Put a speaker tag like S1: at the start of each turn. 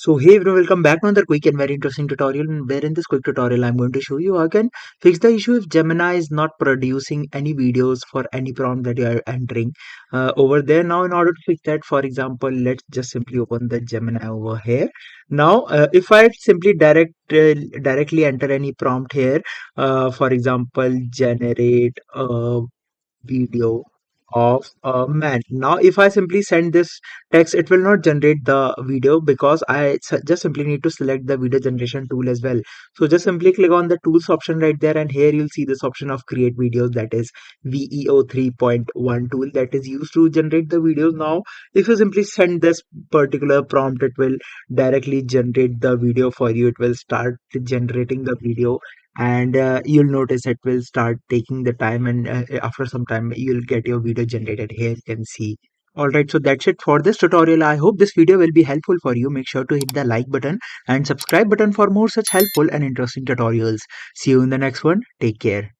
S1: So hey everyone, welcome back to another quick and very interesting tutorial. Where in this quick tutorial I'm going to show you how you can fix the issue if Gemini is not producing any videos for any prompt that you are entering over there. Now in order to fix that, for example, let's just simply open the Gemini over here. Now if I simply directly enter any prompt here, for example, generate a video of a man. Now if I simply send this text, it will not generate the video because just simply need to select the video generation tool as well. So just simply click on the tools option right there, and here you'll see this option of create videos, that is VEO 3.1 tool that is used to generate the videos. Now if you simply send this particular prompt, it will directly generate the video for you. It will start generating the video, and you'll notice it will start taking the time, and after some time you'll get your video generated. Here you can see. Alright, so that's it for this tutorial. I hope this video will be helpful for you. Make sure to hit the like button and subscribe button for more such helpful and interesting tutorials. See you in the next one. Take care.